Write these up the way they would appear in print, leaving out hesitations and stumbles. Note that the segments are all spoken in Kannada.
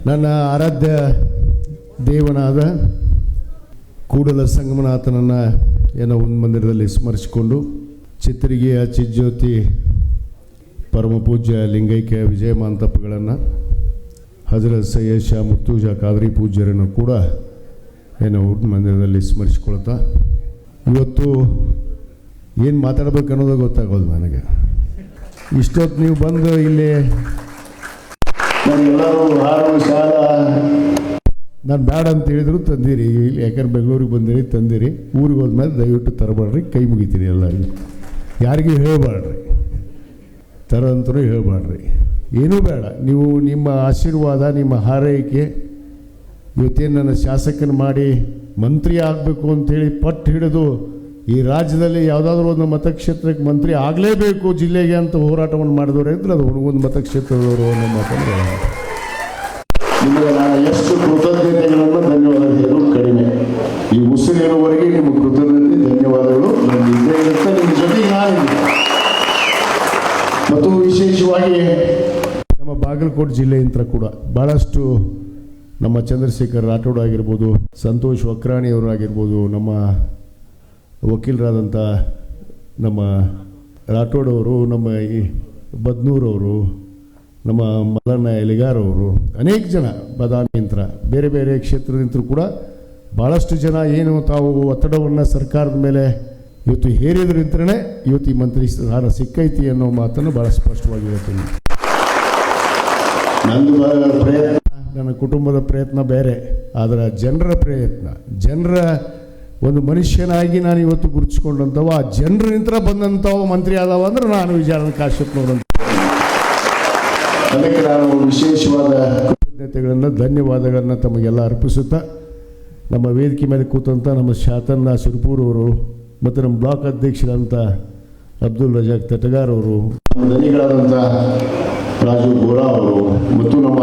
ನನ್ನ ಆರಾಧ್ಯ ದೇವನಾದ ಕೂಡಲ ಸಂಗಮನಾಥನನ್ನು ಏನೋ ಒಂದು ಮಂದಿರದಲ್ಲಿ ಸ್ಮರಿಸಿಕೊಂಡು ಚಿತ್ತರಿಗೆಯ ಚಿಜ್ಯೋತಿ ಪರಮ ಪೂಜ್ಯ ಲಿಂಗೈಕ್ಯ ವಿಜಯಮಾಂತಪ್ಪಗಳನ್ನು ಹಜರತ್ ಸಯ್ಯದ್ ಶಾ ಮುರ್ತುಜಾ ಖಾದ್ರಿ ಪೂಜ್ಯರನ್ನು ಕೂಡ ಏನೋ ಮಂದಿರದಲ್ಲಿ ಸ್ಮರಿಸಿಕೊಳ್ತಾ ಇವತ್ತು ಏನು ಮಾತಾಡ್ಬೇಕು ಅನ್ನೋದು ಗೊತ್ತಾಗೋದು ನನಗೆ. ಇಷ್ಟೊತ್ತು ನೀವು ಬಂದು ಇಲ್ಲಿ ಎಲ್ಲರೂ ಹಾಡು ಶಾಲಾ ನಾನು ಬೇಡ ಅಂತ ಹೇಳಿದ್ರು ತಂದಿರಿ, ಇಲ್ಲಿ ಯಾಕಂದ್ರೆ ಬೆಂಗಳೂರಿಗೆ ಬಂದಿರಿ ತಂದಿರಿ. ಊರಿಗೆ ಹೋದ್ಮೇಲೆ ದಯವಿಟ್ಟು ತರಬೇಡ್ರಿ, ಕೈ ಮುಗಿತೀನಿ ಎಲ್ಲರಿಗೂ. ಯಾರಿಗೂ ಹೇಳಬೇಡ್ರಿ, ತರಂತರೂ ಹೇಳಬೇಡ್ರಿ, ಏನೂ ಬೇಡ. ನೀವು ನಿಮ್ಮ ಆಶೀರ್ವಾದ, ನಿಮ್ಮ ಹಾರೈಕೆ, ಇವತ್ತೇನು ನನ್ನ ಶಾಸಕನ ಮಾಡಿ ಮಂತ್ರಿ ಆಗಬೇಕು ಅಂಥೇಳಿ ಪಟ್ಟು ಹಿಡಿದು ಈ ರಾಜ್ಯದಲ್ಲಿ ಯಾವುದಾದ್ರೂ ಒಂದು ಮತಕ್ಷೇತ್ರಕ್ಕೆ ಮಂತ್ರಿ ಆಗಲೇಬೇಕು ಜಿಲ್ಲೆಗೆ ಅಂತ ಹೋರಾಟವನ್ನು ಮಾಡಿದವರು ಇದ್ರೆ ಅದು ಒಂದು ಮತಕ್ಷೇತ್ರದವರು ಅನ್ನೋ ಮಾತನ್ನು ನಿಮಗೆ ನಾನು ಎಷ್ಟು ಕೃತಜ್ಞತೆಗಳನ್ನು ಧನ್ಯವಾದಗಳು ಕಡಿಮೆ. ಈ ಉಸಿರಿರುವವರೆಗೆ ನಿಮ್ಮ ಕೃತಜ್ಞತೆ ಧನ್ಯವಾದಗಳು ನನ್ನ ಇದ್ದೇ ಇರುತ್ತೆ, ನಿಮ್ಮ ಜೊತೆಗೆ ನಾನಿದ್ದೀನಿ. ಮತ್ತು ವಿಶೇಷವಾಗಿ ನಮ್ಮ ಬಾಗಲಕೋಟೆ ಜಿಲ್ಲೆಯಿಂದ ಕೂಡ ಭಾಳಷ್ಟು ನಮ್ಮ ಚಂದ್ರಶೇಖರ್ ರಾಠೋಡ್ ಆಗಿರ್ಬೋದು, ಸಂತೋಷ್ ವಕ್ರಾಣಿಯವರು ಆಗಿರ್ಬೋದು, ನಮ್ಮ ವಕೀಲರಾದಂಥ ನಮ್ಮ ರಾಠೋಡ್ ಅವರು, ನಮ್ಮ ಈ ಬದ್ನೂರವರು, ನಮ್ಮ ಮಲ್ಲಣ್ಣ ಎಲಿಗಾರವರು, ಅನೇಕ ಜನ ಬದಾಮಿಂತ್ರ ಬೇರೆ ಬೇರೆ ಕ್ಷೇತ್ರದಿಂದ ಕೂಡ ಭಾಳಷ್ಟು ಜನ ಏನು ತಾವು ಒತ್ತಡವನ್ನು ಸರ್ಕಾರದ ಮೇಲೆ ಇವತ್ತು ಹೇರಿದ್ರಿಂದನೇ ಇವತ್ತು ಈ ಮಂತ್ರಿ ಸ್ಥಾನ ಸಿಕ್ಕೈತಿ ಅನ್ನೋ ಮಾತನ್ನು ಭಾಳ ಸ್ಪಷ್ಟವಾಗಿ ಹೇಳ್ತೀನಿ. ನಂದು ಪ್ರಯತ್ನ, ನನ್ನ ಕುಟುಂಬದ ಪ್ರಯತ್ನ ಬೇರೆ, ಆದರೆ ಜನರ ಪ್ರಯತ್ನ, ಜನರ ಒಂದು ಮನುಷ್ಯನಾಗಿ ನಾನು ಇವತ್ತು ಗುರುತಿಸ್ಕೊಂಡಂಥವು ಆ ಜನರಿಂದ ಬಂದಂಥವು ಮಂತ್ರಿ ಆದವ ಅಂದ್ರೆ ನಾನು ವಿಜಯಾನಂದ ಕಾಶ್ಯಪ್ನವರಂತ. ಅದಕ್ಕೆ ನಾನು ವಿಶೇಷವಾದ ಕೃತಜ್ಞತೆಗಳನ್ನು ಧನ್ಯವಾದಗಳನ್ನು ತಮಗೆಲ್ಲ ಅರ್ಪಿಸುತ್ತಾ ನಮ್ಮ ವೇದಿಕೆ ಮೇಲೆ ಕೂತಂಥ ನಮ್ಮ ಶಾತನ್ನ ಸುರ್ಪೂರ್ ಅವರು ಮತ್ತು ನಮ್ಮ ಬ್ಲಾಕ್ ಅಧ್ಯಕ್ಷರಾದಂಥ ಅಬ್ದುಲ್ ರಜಾಕ್ ತಟಗಾರ್ ಅವರು, ನಮ್ಮ ದನಿಗಳಾದಂಥ ರಾಜು ಬೋರಾ ಅವರು ಮತ್ತು ನಮ್ಮ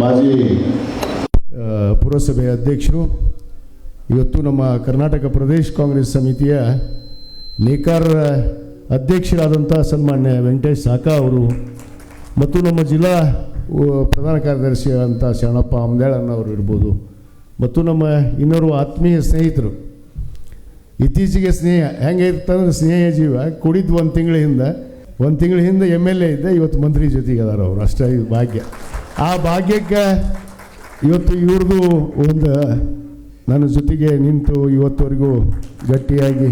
ಮಾಜಿ ಪುರಸಭೆಯ ಅಧ್ಯಕ್ಷರು, ಇವತ್ತು ನಮ್ಮ ಕರ್ನಾಟಕ ಪ್ರದೇಶ ಕಾಂಗ್ರೆಸ್ ಸಮಿತಿಯ ನೇಕಾರ ಅಧ್ಯಕ್ಷರಾದಂಥ ಸನ್ಮಾನ್ಯ ವೆಂಕಟೇಶ್ ಸಾಕಾ ಅವರು ಮತ್ತು ನಮ್ಮ ಜಿಲ್ಲಾ ಪ್ರಧಾನ ಕಾರ್ಯದರ್ಶಿ ಅಂತ ಶರಣಪ್ಪ ಅಮ್ದಾಳನ್ನವರು ಇರ್ಬೋದು, ಮತ್ತು ನಮ್ಮ ಇನ್ನೋರ್ವ ಆತ್ಮೀಯ ಸ್ನೇಹಿತರು. ಇತ್ತೀಚೆಗೆ ಸ್ನೇಹ ಹೆಂಗೆ ಇರ್ತಂದ್ರೆ ಸ್ನೇಹ ಜೀವ ಕುಡಿದು ಒಂದು ತಿಂಗಳ ಹಿಂದೆ MLA ಇದ್ದ, ಇವತ್ತು ಮಂತ್ರಿ ಜೊತೆಗೆ ಅದಾರ ಅವರು. ಅಷ್ಟೇ ಇದು ಭಾಗ್ಯ. ಆ ಭಾಗ್ಯಕ್ಕೆ ಇವತ್ತು ಇವ್ರದ್ದು ಒಂದು ನನ್ನ ಜೊತೆಗೆ ನಿಂತು ಇವತ್ತವರೆಗೂ ಗಟ್ಟಿಯಾಗಿ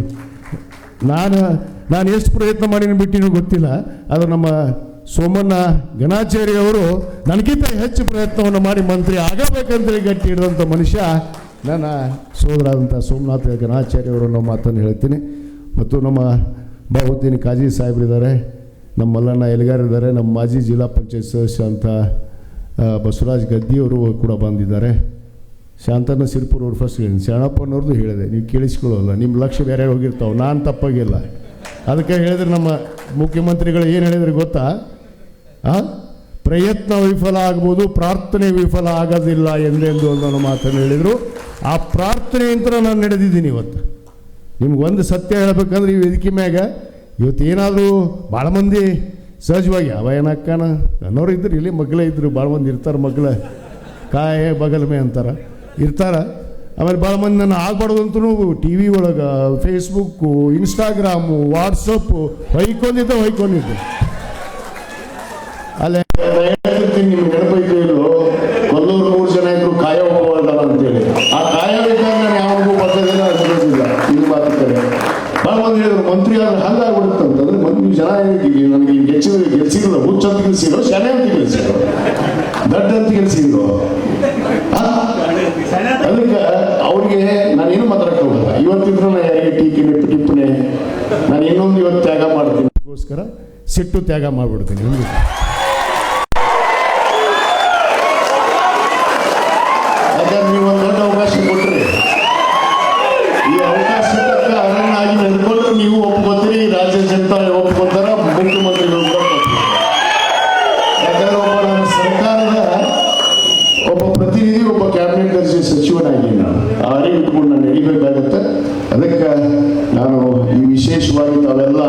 ನಾನು ಎಷ್ಟು ಪ್ರಯತ್ನ ಮಾಡಿನ ಬಿಟ್ಟಿನೂ ಗೊತ್ತಿಲ್ಲ. ಅದು ನಮ್ಮ ಸೋಮಣ್ಣ ಗಣಾಚಾರ್ಯ ಅವರು ನನಗಿಂತ ಹೆಚ್ಚು ಪ್ರಯತ್ನವನ್ನು ಮಾಡಿ ಮಂತ್ರಿ ಆಗಬೇಕಂತೇಳಿ ಗಟ್ಟಿ ಹಿಡಿದಂಥ ಮನುಷ್ಯ ನನ್ನ ಸೋದರಾದಂಥ ಸೋಮನಾಥ ಗಣಾಚಾರ್ಯ ಅವರು ಅನ್ನೋ ಮಾತನ್ನು ಹೇಳ್ತೀನಿ. ಮತ್ತು ನಮ್ಮ ಬಾಹುದ್ದೀನ್ ಕಾಜಿ ಸಾಹೇಬರಿದ್ದಾರೆ, ನಮ್ಮ ಮಲ್ಲಣ್ಣ ಎಲಿಗಾರ್ ಇದ್ದಾರೆ, ನಮ್ಮ ಮಾಜಿ ಜಿಲ್ಲಾ ಪಂಚಾಯತ್ ಸದಸ್ಯ ಅಂತ ಬಸವರಾಜ್ ಗದ್ದಿಯವರು ಕೂಡ ಬಂದಿದ್ದಾರೆ. ಶಾಂತನ ಸಿರ್ಪುರ್ ಅವ್ರು ಫಸ್ಟ್ ಹೇಳಿ, ಶರಣಪ್ಪನವ್ರದ್ದು ಹೇಳಿದೆ, ನೀವು ಕೇಳಿಸ್ಕೊಳ್ಳೋಲ್ಲ, ನಿಮ್ಮ ಲಕ್ಷ್ಯ ಬೇರೆ ಹೋಗಿರ್ತಾವೆ, ನಾನು ತಪ್ಪಾಗಿಲ್ಲ. ಅದಕ್ಕೆ ಹೇಳಿದ್ರೆ ನಮ್ಮ ಮುಖ್ಯಮಂತ್ರಿಗಳು ಏನು ಹೇಳಿದ್ರೆ ಗೊತ್ತಾ, ಪ್ರಯತ್ನ ವಿಫಲ ಆಗ್ಬೋದು, ಪ್ರಾರ್ಥನೆ ವಿಫಲ ಆಗೋದಿಲ್ಲ ಎಂದೆಂದು ಅನ್ನೋ ಮಾತನ್ನು ಹೇಳಿದರು. ಆ ಪ್ರಾರ್ಥನೆಯಿಂದ ನಾನು ನಡೆದಿದ್ದೀನಿ. ಇವತ್ತು ನಿಮ್ಗೊಂದು ಸತ್ಯ ಹೇಳಬೇಕಂದ್ರೆ ಈ ವೇದಿಕೆ ಮ್ಯಾಗ ಇವತ್ತು ಏನಾದರೂ ಭಾಳ ಮಂದಿ ಸಹಜವಾಗಿ ಅವ ಏನಕ್ಕನ ಅನ್ನೋರು ಇದ್ರು, ಇಲ್ಲಿ ಮಗ್ಳೇ ಇದ್ದರು, ಭಾಳ ಮಂದಿ ಇರ್ತಾರೆ, ಮಗ್ಳ ಕಾಯೆ ಬಗಲ್ಮೆ ಅಂತಾರೆ ಇರ್ತಾರೆ. ಆಮೇಲೆ ಭಾಳ ಮಂದಿ ನಾನು ಆಗ್ಬಾರ್ದು ಅಂತೂ TV ಒಳಗೆ, ಫೇಸ್ಬುಕ್ಕು, ಇನ್ಸ್ಟಾಗ್ರಾಮು, ವಾಟ್ಸಪ್ಪು ಹೊಯ್ಕೊಂಡಿದ್ದೆ. ಅಲ್ಲೇ ನಿಮ್ಗೆ ನೆನಪೈತು ಇಲ್ಲೋ, ಕೊಲ್ಲೂರು 3 ಜನ ಇದ್ರು ಕಾಯ ಹೋಗಲ್ಲ ಅಂತೇಳಿ. ಆ ಕಾಯ ಬೇಕಾದ್ರೆ ನಾನು ಯಾವಾಗೂ ಬರ್ತದಿಲ್ಲ ಅನ್ಸೋದಿಲ್ಲ. ಇದು ಮಾತಾಡ್ತಾರೆ ಭಾಳ ಮಂದಿ ಹೇಳಿದ್ರು ಮಂತ್ರಿ ಆದ್ರೆ ಹಂಗಾಗ್ಬಿಡುತ್ತಂತಂದ್ರೆ ಮಂದಿ ಜನ ನನಗೆ ಗೆಲ್ಸಿದ್ರು, ಹುಚ್ಚಂತ ಗೆಲ್ಸಿದ್ರು, ಶನೆ ಅಂತ ಗೆಲ್ಸಿದ್ರು, ದಡ್ಡ ಅಂತ ಗೆಲ್ಸಿದ್ರು. ಅದಕ್ಕೆ ಅವ್ರಿಗೆ ನಾನೇನು ಮಾತಾಡಕ್ಕೆ ಹೋಗಲ್ಲ. ಇವತ್ತಿದ್ರು ನಾನು ಯಾರಿಗೆ ಟಿಪ್ಪಣೆ ನಾನು ಇನ್ನೊಂದು ಇವತ್ತು ತ್ಯಾಗ ಮಾಡ್ತೀನಿ, ಅದಕ್ಕೋಸ್ಕರ ಸಿಟ್ಟು ತ್ಯಾಗ ಮಾಡಿಬಿಡ್ತೀನಿ. ಯಾಕಂದ್ರೆ ನೀವು ಒಂದು ದೊಡ್ಡ ಅವಕಾಶ ಕೊಟ್ಟರೆ, ಈ ಅವಕಾಶಕ್ಕೆ ಅರಣ್ಯಾಗಿ ನಡೆದುಕೊಂಡ್ರೆ ನೀವು ಒಪ್ಕೋತೀರಿ, ರಾಜ್ಯ ಜನತಾ ಒಪ್ಕೋತಾರ, ಮುಖ್ಯಮಂತ್ರಿಗಳು ಯಾಕಂದ್ರೆ ಒಬ್ಬ ನಮ್ಮ ಸರ್ಕಾರದ ಒಬ್ಬ ಪ್ರತಿನಿಧಿ, ಒಬ್ಬ ಕ್ಯಾಬಿನೆಟ್ ದರ್ಜೆ ಸಚಿವನಾಗಿ ನಾನು ಆ ಅರಿವು ಇಟ್ಕೊಂಡು ನಾನು ನಡಿಬೇಕಾಗತ್ತೆ. ಅದಕ್ಕೆ ನಾನು ಈ ವಿಶೇಷವಾಗಿ ತಾವೆಲ್ಲ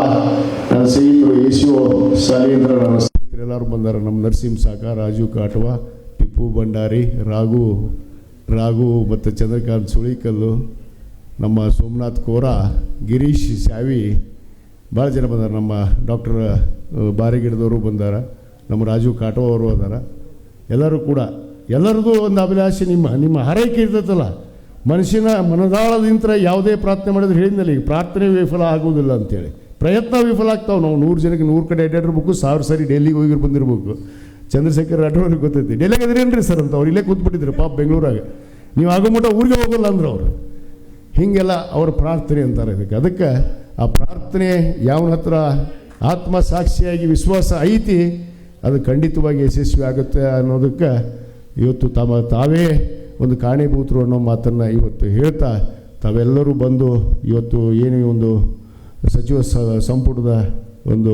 ನನ್ನ ಸ್ನೇಹಿತರು ACO ಶಾಲೆಯಿಂದ ನನ್ನ ಸ್ನೇಹಿತರೆಲ್ಲರೂ ಬಂದಾರ. ನಮ್ಮ ನರಸಿಂಹ ಸಾಕ, ರಾಜು ಕಾಟವಾ, ಟಿಪ್ಪು ಟಿಪ್ಪು ಭಂಡಾರಿ, ರಾಘು ಮತ್ತು ಚಂದ್ರಕಾಂತ್ ಸುಳಿಕಲ್ಲು, ನಮ್ಮ ಸೋಮನಾಥ್ ಕೋರ, ಗಿರೀಶ್ ಶಾವಿ, ಭಾಳ ಜನ ಬಂದಾರ. ನಮ್ಮ ಡಾಕ್ಟರ್ ಬಾರಿಗಿಡದವರು ಬಂದಾರ, ನಮ್ಮ ರಾಜು ಕಾಟೋ ಅವರು ಅದಾರ. ಎಲ್ಲರೂ ಕೂಡ ಎಲ್ಲರದ್ದು ಒಂದು ಅಭಿಲಾಷೆ, ನಿಮ್ಮ ಹಾರೈಕೆ ಇರ್ತೈತಲ್ಲ, ಮನುಷ್ಯನ ಮನದಾಳದಿಂದ ಯಾವುದೇ ಪ್ರಾರ್ಥನೆ ಮಾಡಿದ್ರೆ ಹೇಳಿದ್ನಲ್ಲ, ಈಗ ಪ್ರಾರ್ಥನೆ ವಿಫಲ ಆಗೋದಿಲ್ಲ ಅಂತೇಳಿ. ಪ್ರಯತ್ನ ವಿಫಲ ಆಗ್ತಾವೆ. ನಾವು 100 ಜನಕ್ಕೆ 100 ಕಡೆ ಅಡ್ಡಾಡಿರ್ಬೇಕು, 1000 ಸರಿ ಡೆಲ್ಲಿಗೆ ಹೋಗಿ ಬಂದಿರ್ಬೇಕು. ಚಂದ್ರಶೇಖರ್ ರಾಠೋಡ್ರಿಗೆ ಗೊತ್ತೈತಿ, ಡೆಲ್ಲಿಗೆ ಅದ್ರೇನ್ರಿ ಸರ್ ಅಂತ. ಅವ್ರು ಇಲ್ಲೇ ಕೂತ್ಬಿಟ್ಟಿದ್ರು ಪಾಪ ಬೆಂಗಳೂರಾಗ. ನೀವು ಆಗೋ ಮಟ್ಟ ಊರಿಗೆ ಹೋಗಲ್ಲ ಅಂದ್ರೆ ಅವರು. ಹೀಗೆಲ್ಲ ಅವ್ರ ಪ್ರಾರ್ಥನೆ ಅಂತಾರೆ ಇದಕ್ಕೆ. ಅದಕ್ಕೆ ಆ ಪ್ರಾರ್ಥನೆ ಯಾವನ ಹತ್ರ ಆತ್ಮಸಾಕ್ಷಿಯಾಗಿ ವಿಶ್ವಾಸ ಐತಿ, ಅದು ಖಂಡಿತವಾಗಿ ಯಶಸ್ವಿ ಆಗುತ್ತೆ ಅನ್ನೋದಕ್ಕೆ ಇವತ್ತು ತಾವೇ ಒಂದು ಕಾರಣೀಭೂತರು ಅನ್ನೋ ಮಾತನ್ನು ಇವತ್ತು ಹೇಳ್ತಾ, ತಾವೆಲ್ಲರೂ ಬಂದು ಇವತ್ತು ಏನು ಒಂದು ಸಚಿವ ಸಂಪುಟದ ಒಂದು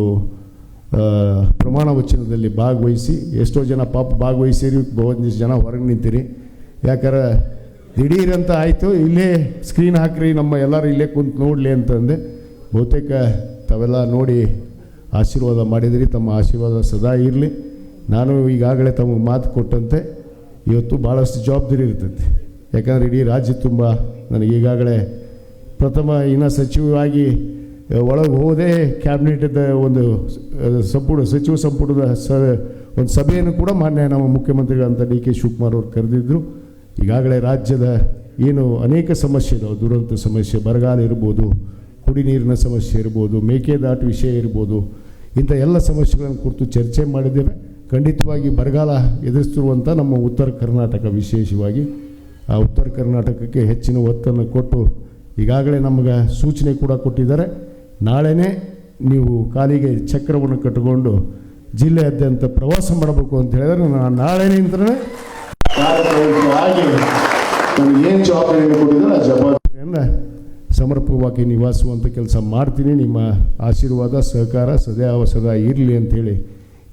ಪ್ರಮಾಣ ವಚನದಲ್ಲಿ ಭಾಗವಹಿಸಿ, ಎಷ್ಟೋ ಜನ ಪಾಪ ಭಾಗವಹಿಸಿರಿ, ಒಂದಿಷ್ಟು ಜನ ಹೊರಗೆ ನಿಂತಿರಿ. ಯಾಕಂದ್ರೆ ದಿಢೀರಂತ ಆಯಿತು, ಇಲ್ಲೇ ಸ್ಕ್ರೀನ್ ಹಾಕ್ರಿ, ನಮ್ಮ ಎಲ್ಲರೂ ಇಲ್ಲೇ ಕುಂತು ನೋಡಲಿ ಅಂತಂದೆ. ಬಹುತೇಕ ತಾವೆಲ್ಲ ನೋಡಿ ಆಶೀರ್ವಾದ ಮಾಡಿದಿರಿ. ತಮ್ಮ ಆಶೀರ್ವಾದ ಸದಾ ಇರಲಿ. ನಾನು ಈಗಾಗಲೇ ತಮಗೆ ಮಾತು ಕೊಟ್ಟಂತೆ ಇವತ್ತು ಭಾಳಷ್ಟು ಜವಾಬ್ದಾರಿ ಇರ್ತೈತಿ. ಯಾಕಂದರೆ ಇಡೀ ರಾಜ್ಯ ತುಂಬ ನನಗೆ ಈಗಾಗಲೇ ಪ್ರಥಮ ಸಚಿವವಾಗಿ ಒಳಗೆ ಹೋದೆ. ಕ್ಯಾಬಿನೆಟ್ದ ಒಂದು ಸಚಿವ ಸಂಪುಟದ ಒಂದು ಸಭೆಯನ್ನು ಕೂಡ ಮಾನ್ಯ ನಮ್ಮ ಮುಖ್ಯಮಂತ್ರಿಗಳಂತ DK ಶಿವಕುಮಾರ್ ಅವರು ಕರೆದಿದ್ದರು. ಈಗಾಗಲೇ ರಾಜ್ಯದ ಏನು ಅನೇಕ ಸಮಸ್ಯೆ ಇದಾವೆ, ದುರಂತ ಸಮಸ್ಯೆ, ಬರಗಾಲ ಇರ್ಬೋದು, ಕುಡಿ ನೀರಿನ ಸಮಸ್ಯೆ ಇರ್ಬೋದು, ಮೇಕೆದಾಟು ವಿಷಯ ಇರ್ಬೋದು, ಇಂಥ ಎಲ್ಲ ಸಮಸ್ಯೆಗಳನ್ನು ಕುರಿತು ಚರ್ಚೆ ಮಾಡಿದ್ದೇವೆ. ಖಂಡಿತವಾಗಿ ಬರಗಾಲ ಎದುರಿಸ್ತಿರುವಂಥ ನಮ್ಮ ಉತ್ತರ ಕರ್ನಾಟಕ, ವಿಶೇಷವಾಗಿ ಆ ಉತ್ತರ ಕರ್ನಾಟಕಕ್ಕೆ ಹೆಚ್ಚಿನ ಒತ್ತನ್ನು ಕೊಟ್ಟು ಈಗಾಗಲೇ ನಮಗೆ ಸೂಚನೆ ಕೂಡ ಕೊಟ್ಟಿದ್ದಾರೆ. ನಾಳೆನೇ ನೀವು ಕಾಲಿಗೆ ಚಕ್ರವನ್ನು ಕಟ್ಟಿಕೊಂಡು ಜಿಲ್ಲೆಯಾದ್ಯಂತ ಪ್ರವಾಸ ಮಾಡಬೇಕು ಅಂತ ಹೇಳಿದ್ರೆ, ನಾನು ನಾಳೆನಿಂದಲೇ ಆಗಿ ನನಗೇನು ಜವಾಬ್ದಾರಿಯನ್ನು ಕೊಟ್ಟಿದ್ದಾರೆ ಆ ಜವಾಬ್ದಾರಿಯನ್ನು ಸಮರ್ಪಕವಾಗಿ ನಿಭಾಯಿಸುವಂಥ ಕೆಲಸ ಮಾಡ್ತೀನಿ. ನಿಮ್ಮ ಆಶೀರ್ವಾದ ಸಹಕಾರ ಸದಾ ಇರಲಿ ಅಂಥೇಳಿ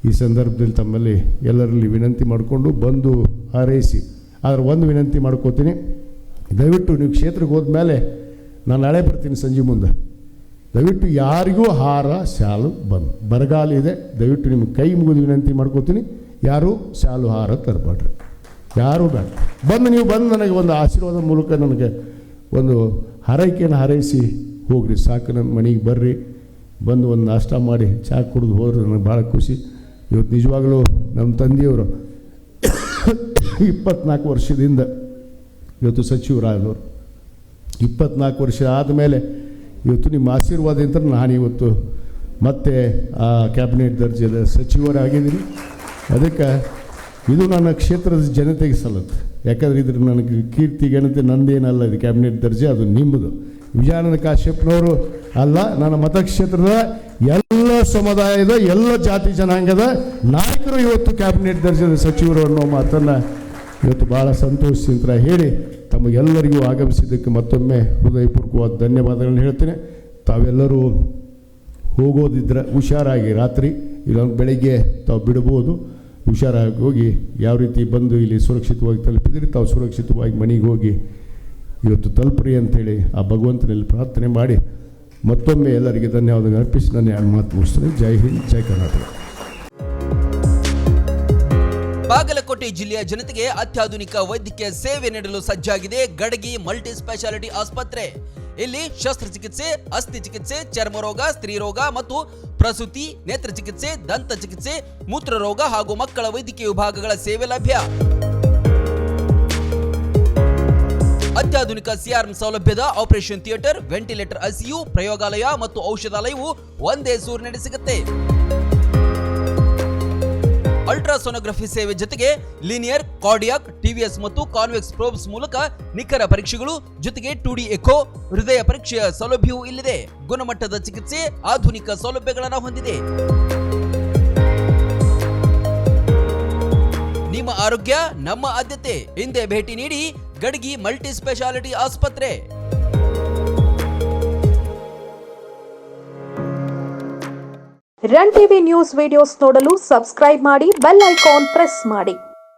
ಈ ಸಂದರ್ಭದಲ್ಲಿ ತಮ್ಮಲ್ಲಿ ಎಲ್ಲರಲ್ಲಿ ವಿನಂತಿ ಮಾಡಿಕೊಂಡು ಬಂದು ಹಾರೈಸಿ. ಆದರೆ ಒಂದು ವಿನಂತಿ ಮಾಡ್ಕೋತೀನಿ, ದಯವಿಟ್ಟು ನೀವು ಕ್ಷೇತ್ರಕ್ಕೆ ಹೋದ್ಮೇಲೆ ನಾನು ನಾಳೆ ಬರ್ತೀನಿ ಸಂಜೆ ಮುಂದೆ. ದಯವಿಟ್ಟು ಯಾರಿಗೂ ಹಾರ ಶಾಲು ಬರಗಾಲ ಇದೆ, ದಯವಿಟ್ಟು ನಿಮ್ಗೆ ಕೈ ಮುಗಿದು ವಿನಂತಿ ಮಾಡ್ಕೋತೀನಿ, ಯಾರೂ ಶಾಲು ಹಾರ ತರಬೇಡ್ರಿ, ಯಾರೂ ಬೇಡ. ನೀವು ಬಂದು ನನಗೆ ಒಂದು ಆಶೀರ್ವಾದ ಮೂಲಕ ನನಗೆ ಒಂದು ಹಾರೈಕೆಯನ್ನು ಹಾರೈಸಿ ಹೋಗ್ರಿ ಸಾಕು. ನನ್ನ ಮನೆಗೆ ಬರ್ರಿ, ಬಂದು ಒಂದು ನಾಷ್ಟ ಮಾಡಿ ಚಹಾ ಕುಡಿದು ಹೋದ್ರೆ ನನಗೆ ಭಾಳ ಖುಷಿ. ಇವತ್ತು ನಿಜವಾಗಲೂ ನಮ್ಮ ತಂದೆಯವರು 24 ವರ್ಷದಿಂದ ಇವತ್ತು ಸಚಿವರಾದವರು. 24 ವರ್ಷ ಆದಮೇಲೆ ಇವತ್ತು ನಿಮ್ಮ ಆಶೀರ್ವಾದದಿಂದ ನಾನಿವತ್ತು ಮತ್ತೆ ಆ ಕ್ಯಾಬಿನೆಟ್ ದರ್ಜೆದ ಸಚಿವರಾಗಿದ್ದೀನಿ. ಅದಕ್ಕೆ ಇದು ನನ್ನ ಕ್ಷೇತ್ರದ ಜನತೆಗೆ ಸಲ್ಲುತ್ತೆ. ಯಾಕಂದರೆ ಇದ್ರ ನನಗೆ ಕೀರ್ತಿ ಘನತೆ ನಂದೇನಲ್ಲ, ಇದು ಕ್ಯಾಬಿನೆಟ್ ದರ್ಜೆ ಅದು ನಿಮ್ಮದು. ವಿಜಯಾನಂದ ಕಾಶ್ಯಪ್ನವರು ಅಲ್ಲ, ನನ್ನ ಮತಕ್ಷೇತ್ರದ ಎಲ್ಲ ಸಮುದಾಯದ ಎಲ್ಲ ಜಾತಿ ಜನಾಂಗದ ನಾಯಕರು ಇವತ್ತು ಕ್ಯಾಬಿನೆಟ್ ದರ್ಜೆದ ಸಚಿವರು ಅನ್ನೋ ಮಾತನ್ನು ಇವತ್ತು ಭಾಳ ಸಂತೋಷದಿಂದ ಹೇಳಿ ತಮಗೆಲ್ಲರಿಗೂ ಆಗಮಿಸಿದ್ದಕ್ಕೆ ಮತ್ತೊಮ್ಮೆ ಹೃದಯಪೂರ್ವಕವಾದ ಧನ್ಯವಾದಗಳನ್ನು ಹೇಳ್ತೇನೆ. ತಾವೆಲ್ಲರೂ ಹೋಗೋದಿದ್ರೆ ಹುಷಾರಾಗಿ, ರಾತ್ರಿ ಇಲ್ಲೊಂದು ಬೆಳಗ್ಗೆ ತಾವು ಬಿಡ್ಬೋದು, ಹುಷಾರಾಗಿ ಹೋಗಿ ಯಾವ ರೀತಿ ಬಂದು ಇಲ್ಲಿ ಸುರಕ್ಷಿತವಾಗಿ ತಲುಪಿದ್ರಿ, ತಾವು ಸುರಕ್ಷಿತವಾಗಿ ಮನೆಗೆ ಹೋಗಿ ಇವತ್ತು ತಲುಪ್ರಿ ಅಂಥೇಳಿ ಆ ಭಗವಂತನಲ್ಲಿ ಪ್ರಾರ್ಥನೆ ಮಾಡಿ ಮತ್ತೊಮ್ಮೆ ಎಲ್ಲರಿಗೆ ಧನ್ಯವಾದಗಳು ಅರ್ಪಿಸಿ ನನ್ನ ಮಾತು ಮುಗಿಸ್ತೇನೆ. ಜೈ ಹಿಂದ್, ಜೈ ಕರ್ನಾಟಕ. ಬಾಗಲಕೋಟೆ ಜಿಲ್ಲೆಯ ಜನತೆಗೆ ಅತ್ಯಾಧುನಿಕ ವೈದ್ಯಕೀಯ ಸೇವೆ ನೀಡಲು ಸಜ್ಜಾಗಿದೆ ಗಡಗಿ ಮಲ್ಟಿ ಸ್ಪೆಷಾಲಿಟಿ ಆಸ್ಪತ್ರೆ. ಇಲ್ಲಿ ಶಸ್ತ್ರಚಿಕಿತ್ಸೆ, ಅಸ್ಥಿ ಚಿಕಿತ್ಸೆ, ಚರ್ಮರೋಗ, ಸ್ತ್ರೀರೋಗ ಮತ್ತು ಪ್ರಸೂತಿ, ನೇತ್ರ ಚಿಕಿತ್ಸೆ, ದಂತ ಚಿಕಿತ್ಸೆ, ಮೂತ್ರರೋಗ ಹಾಗೂ ಮಕ್ಕಳ ವೈದ್ಯಕೀಯ ವಿಭಾಗಗಳ ಸೇವೆ ಲಭ್ಯ. ಅತ್ಯಾಧುನಿಕ ಸಿಆರ್ಎಂ ಸೌಲಭ್ಯದ ಆಪರೇಷನ್ ಥಿಯೇಟರ್, ವೆಂಟಿಲೇಟರ್, ICU, ಪ್ರಯೋಗಾಲಯ ಮತ್ತು ಔಷಧಾಲಯವು ಒಂದೇ ಸೂರಿನಡಿ ಸಿಗುತ್ತೆ. ಅಲ್ಟ್ರಾಸೋನೋಗ್ರಫಿ ಸೇವೆ ಜೊತೆಗೆ ಲೀನಿಯರ್, ಕಾರ್ಡಿಯಾಕ್, TVS ಮತ್ತು ಕಾನ್ವೆಕ್ಸ್ ಪ್ರೋಬ್ಸ್ ಮೂಲಕ ನಿಖರ ಪರೀಕ್ಷೆಗಳು ಜೊತೆಗೆ 2D ಎಕೋ, ಹೃದಯ ಪರೀಕ್ಷೆಯ ಸೌಲಭ್ಯವೂ ಇಲ್ಲಿದೆ. ಗುಣಮಟ್ಟದ ಚಿಕಿತ್ಸೆ, ಆಧುನಿಕ ಸೌಲಭ್ಯಗಳನ್ನು ಹೊಂದಿದೆ. ನಿಮ್ಮ ಆರೋಗ್ಯ ನಮ್ಮ ಆದ್ಯತೆ. ಹಿಂದೆ ಭೇಟಿ ನೀಡಿ ಗಡಗಿ ಮಲ್ಟಿ ಸ್ಪೆಷಾಲಿಟಿ ಆಸ್ಪತ್ರೆ. ರನ್ ಟಿವಿ ನ್ಯೂಸ್ ವಿಡಿಯೋಸ್ ನೋಡಲು ಸಬ್ಸ್ಕ್ರೈಬ್ ಮಾಡಿ, ಬೆಲ್ ಐಕಾನ್ ಪ್ರೆಸ್ ಮಾಡಿ.